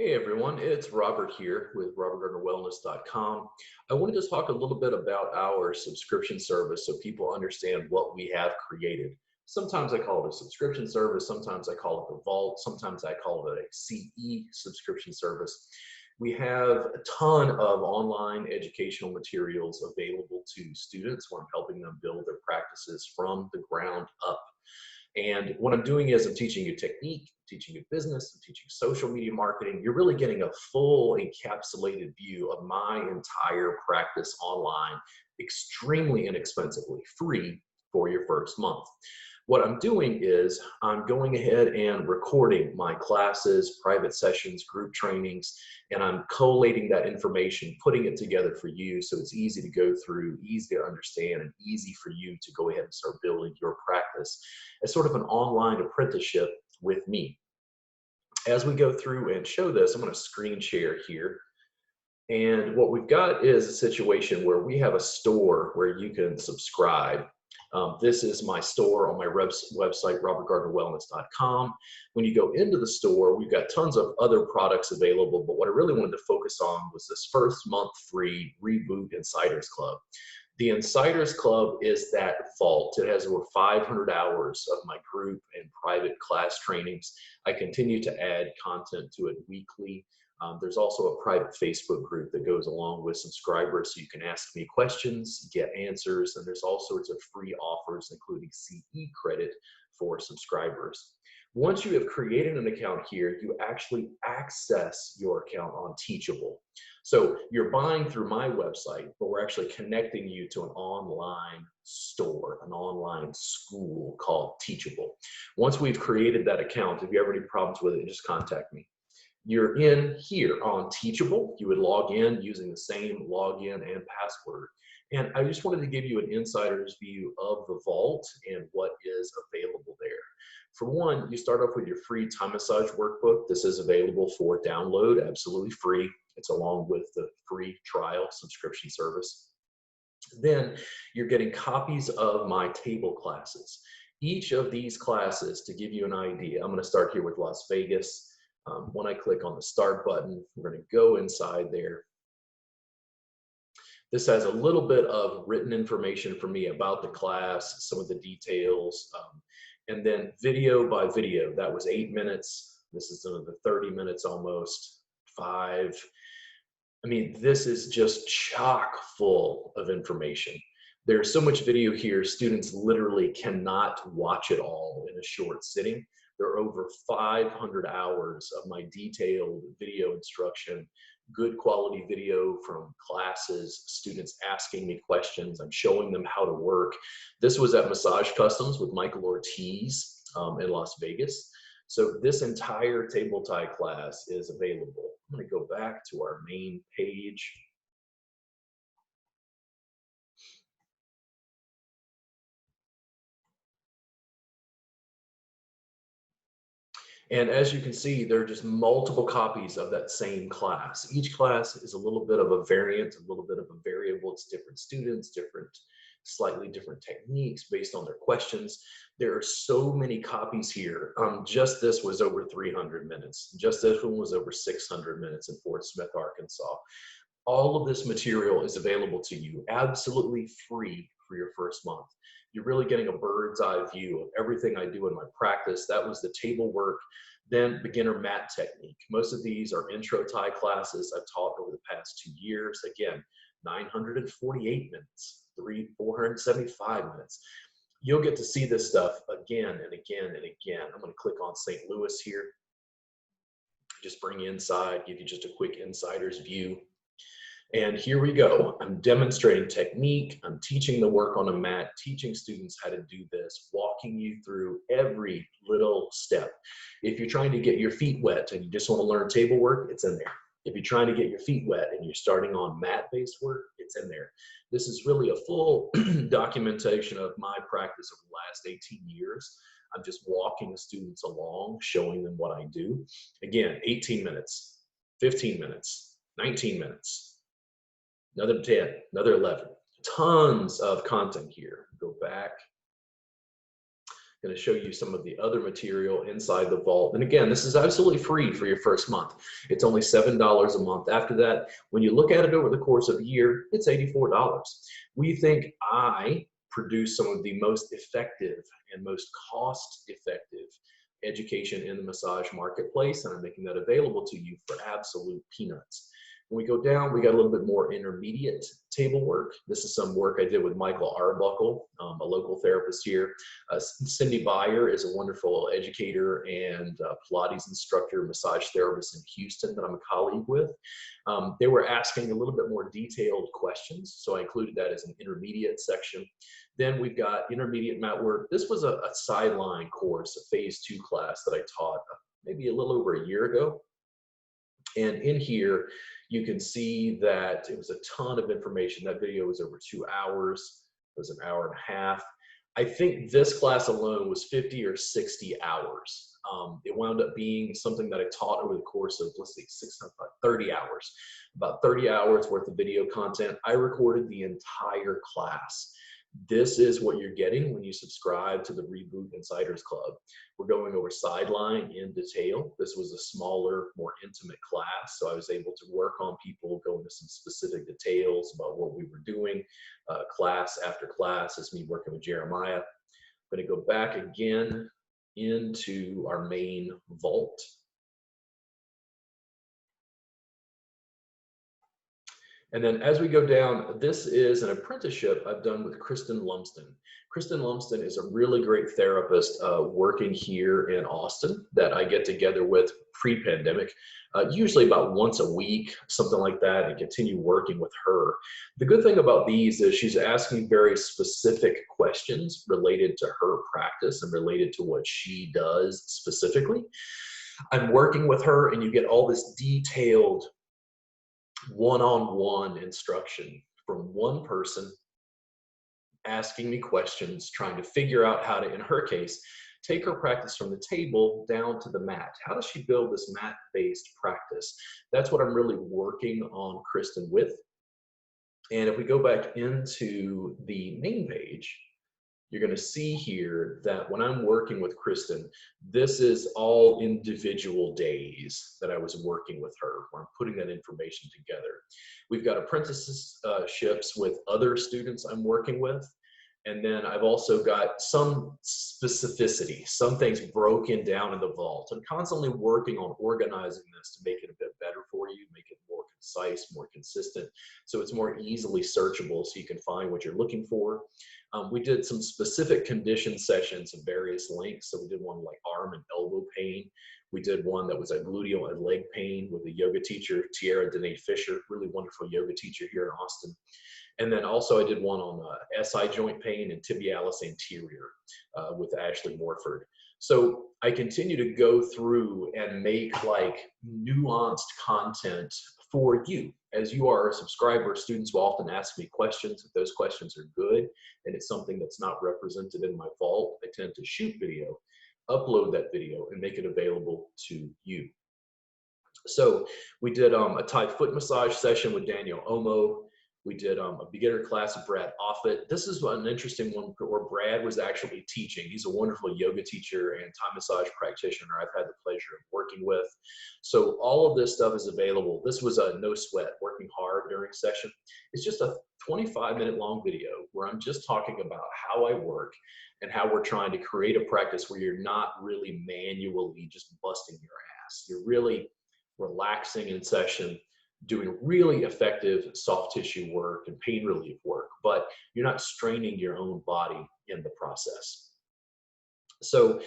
Hey everyone, it's Robert here with robertgardnerwellness.com. I wanted to talk a little bit about our subscription service so people understand what we have created. Sometimes I call it a subscription service, sometimes I call it the Vault, sometimes I call it a CE subscription service. We have a ton of online educational materials available to students where I'm helping them build their practices from the ground up. And what I'm doing is I'm teaching you technique, teaching you business, I'm teaching social media marketing. You're really getting a full encapsulated view of my entire practice online, extremely inexpensively, free for your first month. What I'm doing is I'm going ahead and recording my classes, private sessions, group trainings, and I'm collating that information, putting it together for you so it's easy to go through, easy to understand, and easy for you to go ahead and start building your practice as sort of an online apprenticeship with me. As we go through and show this, I'm going to screen share here. And what we've got is a situation where we have a store where you can subscribe. This is my store on my website, robertgardnerwellness.com. When you go into the store, we've got tons of other products available, but what I really wanted to focus on was this first month free Reboot Insiders Club. The Insiders Club is that vault. It has over 500 hours of my group and private class trainings. I continue to add content to it weekly. There's also a private Facebook group that goes along with subscribers so you can ask me questions, get answers, and there's all sorts of free offers, including CE credit for subscribers. Once you have created an account here, you actually access your account on Teachable. So you're buying through my website, but we're actually connecting you to an online store, an online school called Teachable. Once we've created that account, if you have any problems with it, just contact me. You're in here on Teachable. You would log in using the same login and password. And I just wanted to give you an insider's view of the vault and what is available there. For one, you start off with your free time massage workbook. This is available for download, absolutely free. It's along with the free trial subscription service. Then you're getting copies of my table classes. Each of these classes, to give you an idea, I'm going to start here with Las Vegas. When I click on the start button, we're going to go inside there. This has a little bit of written information for me about the class, some of the details, and then video by video. That was 8 minutes. This is another 30 minutes almost, 5. I mean, this is just chock full of information. There's so much video here, students literally cannot watch it all in a short sitting. There are over 500 hours of my detailed video instruction, good quality video from classes, students asking me questions. I'm showing them how to work. This was at Massage Customs with Michael Ortiz in Las Vegas. So this entire table tie class is available. I'm going to go back to our main page. And as you can see, there are just multiple copies of that same class. Each class is a little bit of a variant, a little bit of a variable. It's different students, slightly different techniques based on their questions. There are so many copies here. Just this was over 300 minutes. Just this one was over 600 minutes in Fort Smith, Arkansas. All of this material is available to you absolutely free for your first month. You're really getting a bird's eye view of everything I do in my practice. That was the table work, then beginner mat technique. Most of these are intro tie classes I've taught over the past 2 years. Again, 948 minutes, 475 minutes. You'll get to see this stuff again and again and again. I'm going to click on St. Louis here. Just bring you inside, give you just a quick insider's view. And here we go. I'm demonstrating technique. I'm teaching the work on a mat, teaching students how to do this, walking you through every little step. If you're trying to get your feet wet and you just want to learn table work, it's in there. If you're trying to get your feet wet and you're starting on mat-based work, it's in there. This is really a full documentation of my practice over the last 18 years. I'm just walking the students along, showing them what I do. Again, 18 minutes, 15 minutes, 19 minutes. Another 10, another 11. Tons of content here. Go back. Going to show you some of the other material inside the vault. And again, this is absolutely free for your first month. It's only $7 a month. After that, when you look at it over the course of a year, it's $84. We think I produce some of the most effective and most cost-effective education in the massage marketplace, and I'm making that available to you for absolute peanuts. When we go down, we got a little bit more intermediate table work. This is some work I did with Michael Arbuckle, a local therapist here. Cindy Byer is a wonderful educator and Pilates instructor, massage therapist in Houston that I'm a colleague with. They were asking a little bit more detailed questions, so I included that as an intermediate section. Then we've got intermediate mat work. This was a sideline course, a phase 2 class that I taught maybe a little over a year ago. And in here, you can see that it was a ton of information. That video was over 2 hours. It was an hour and a half. I think this class alone was 50 or 60 hours. It wound up being something that I taught over the course of, let's see, 30 hours. About 30 hours worth of video content. I recorded the entire class. This is what you're getting when you subscribe to the Reboot Insiders Club. We're going over sideline in detail. This was a smaller, more intimate class, so I was able to work on people, go into some specific details about what we were doing, class after class. It's me working with Jeremiah. I'm going to go back again into our main vault. And then as we go down, this is an apprenticeship I've done with Kristen Lumsden. Kristen Lumsden is a really great therapist working here in Austin that I get together with pre-pandemic, usually about once a week, something like that, and continue working with her. The good thing about these is she's asking very specific questions related to her practice and related to what she does specifically. I'm working with her and you get all this detailed one-on-one instruction from one person asking me questions, trying to figure out how to, in her case, take her practice from the table down to the mat. How does she build this mat-based practice? That's what I'm really working on Kristen with. And if we go back into the main page, you're going to see here that when I'm working with Kristen, this is all individual days that I was working with her, where I'm putting that information together. We've got apprenticeships with other students I'm working with. And then I've also got some specificity, some things broken down in the vault. I'm constantly working on organizing this to make it a bit better for you, make it more concise, more consistent, so it's more easily searchable so you can find what you're looking for. We did some specific condition sessions of various lengths. So we did one like arm and elbow pain. We did one that was a gluteal and leg pain with a yoga teacher, Tiara Danae Fisher, really wonderful yoga teacher here in Austin. And then also I did one on SI joint pain and tibialis anterior with Ashley Morford. So I continue to go through and make like nuanced content for you. As you are a subscriber, students will often ask me questions. If those questions are good and it's something that's not represented in my vault, I tend to shoot video, upload that video, and make it available to you. So we did a Thai foot massage session with Daniel Omo. We did a beginner class with Brad Offit. This is an interesting one where Brad was actually teaching. He's a wonderful yoga teacher and Thai massage practitioner I've had the pleasure of working with. So all of this stuff is available. This was a no sweat, working hard during session. It's just a 25-minute long video where I'm just talking about how I work and how we're trying to create a practice where you're not really manually just busting your ass. You're really relaxing in session, doing really effective soft tissue work and pain relief work, but you're not straining your own body in the process. So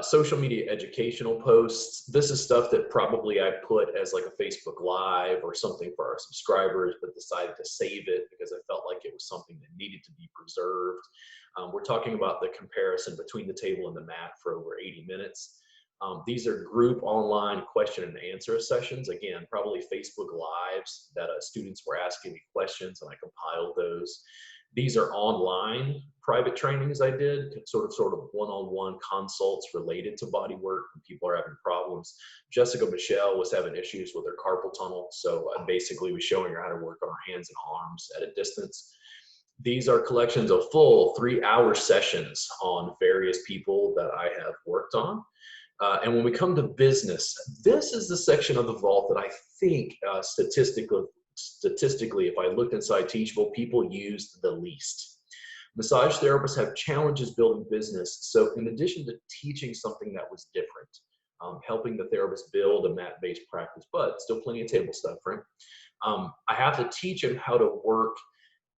social media educational posts, this is stuff that probably I put as like a Facebook Live or something for our subscribers, but decided to save it because I felt like it was something that needed to be preserved. We're talking about the comparison between the table and the mat for over 80 minutes. These are group online question and answer sessions. Again, probably Facebook Lives that students were asking me questions and I compiled those. These are online private trainings I did, sort of one-on-one consults related to body work when people are having problems. Jessica Michelle was having issues with her carpal tunnel, so I basically was showing her how to work on her hands and arms at a distance. These are collections of full 3-hour sessions on various people that I have worked on. And when we come to business, this is the section of the vault that I think statistically, if I looked inside Teachable, people used the least. Massage therapists have challenges building business. So in addition to teaching something that was different, helping the therapist build a mat-based practice, but still plenty of table stuff, right? I have to teach them how to work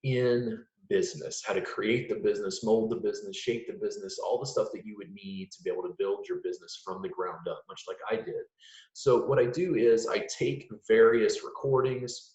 in business, how to create the business, mold the business, shape the business, all the stuff that you would need to be able to build your business from the ground up, much like I did. So what I do is I take various recordings,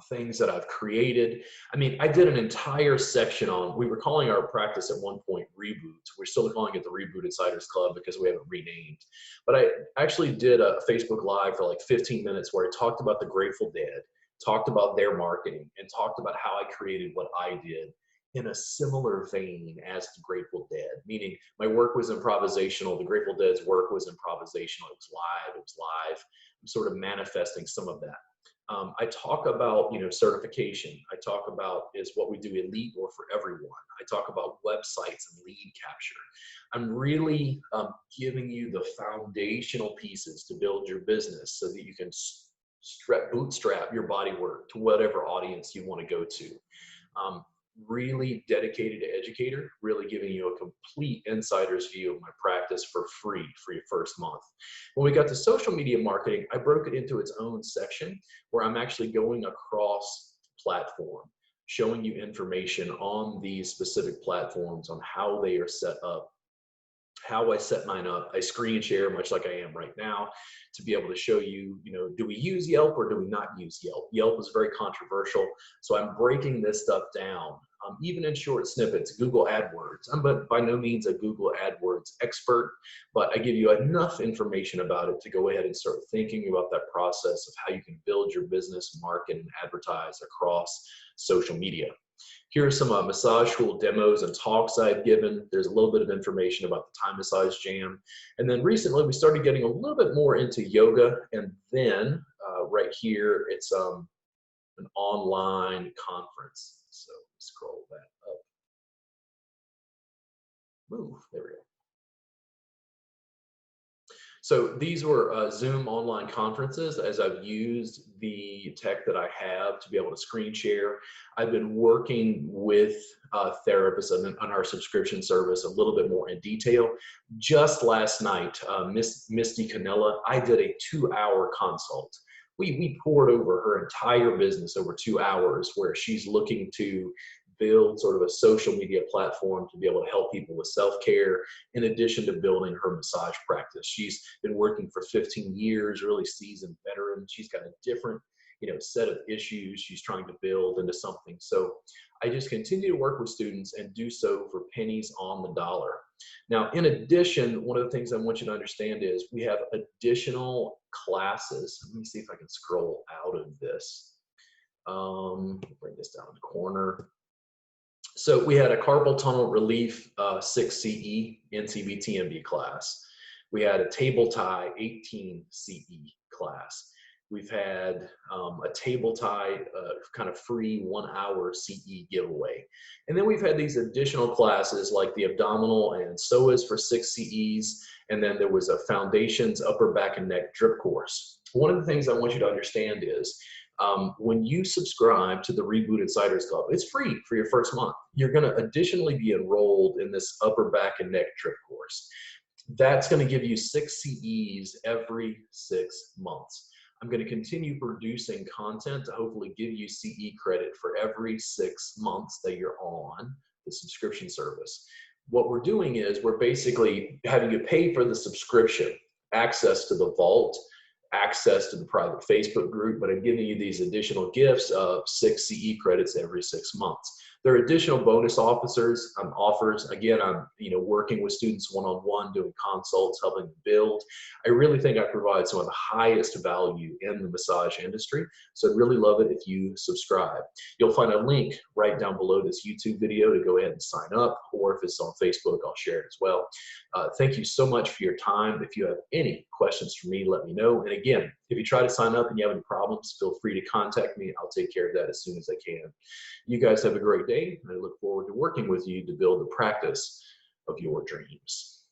things that I've created. I mean, I did an entire section on, we were calling our practice at one point Reboot. We're still calling it the Reboot Insiders Club because we haven't renamed. But I actually did a Facebook Live for like 15 minutes where I talked about the Grateful Dead, talked about their marketing, and talked about how I created what I did in a similar vein as the Grateful Dead, meaning my work was improvisational. The Grateful Dead's work was improvisational. It was live. I'm sort of manifesting some of that. I talk about, certification. I talk about is what we do elite or for everyone. I talk about websites and lead capture. I'm really giving you the foundational pieces to build your business so that you can bootstrap your body work to whatever audience you want to go to. Really dedicated educator, really giving you a complete insider's view of my practice for free for your first month. When we got to social media marketing, I broke it into its own section where I'm actually going across platform, showing you information on these specific platforms, on how they are set up, how I set mine up. I screen share much like I am right now to be able to show you, do we use Yelp or do we not use Yelp? Yelp is very controversial. So I'm breaking this stuff down, even in short snippets. Google AdWords. I'm by no means a Google AdWords expert, but I give you enough information about it to go ahead and start thinking about that process of how you can build your business, market, and advertise across social media. Here are some massage school demos and talks I've given. There's a little bit of information about the Thai Massage Jam. And then recently we started getting a little bit more into yoga. And then right here, it's an online conference. So scroll that up. Move, there we go. So these were Zoom online conferences as I've used the tech that I have to be able to screen share. I've been working with therapists on our subscription service a little bit more in detail. Just last night, Misty Canella, I did a 2-hour consult. We poured over her entire business over 2 hours where she's looking to build sort of a social media platform to be able to help people with self-care in addition to building her massage practice. She's been working for 15 years, really seasoned veteran. She's got a different, set of issues she's trying to build into something. So I just continue to work with students and do so for pennies on the dollar. Now, in addition, one of the things I want you to understand is we have additional classes. Let me see if I can scroll out of this. Bring this down in the corner. So we had a carpal tunnel relief 6CE NCB-TMB class. We had a table tie 18 CE class. We've had a table tie kind of free 1-hour CE giveaway. And then we've had these additional classes like the abdominal and psoas for 6 CEs. And then there was a foundations upper back and neck drip course. One of the things I want you to understand is when you subscribe to the Reboot Insiders Club, it's free for your first month. You're going to additionally be enrolled in this upper back and neck drip course. That's going to give you 6 CEs every 6 months. I'm going to continue producing content to hopefully give you CE credit for every 6 months that you're on the subscription service. What we're doing is we're basically having you pay for the subscription, access to the vault, access to the private Facebook group, but I'm giving you these additional gifts of 6 CE credits every 6 months. There are additional bonus offers. Again, I'm working with students one-on-one, doing consults, helping them build. I really think I provide some of the highest value in the massage industry. So I'd really love it if you subscribe. You'll find a link right down below this YouTube video to go ahead and sign up, or if it's on Facebook, I'll share it as well. Thank you so much for your time. If you have any questions for me, let me know. And again, if you try to sign up and you have any problems, feel free to contact me. I'll take care of that as soon as I can. You guys have a great day, and I look forward to working with you to build the practice of your dreams.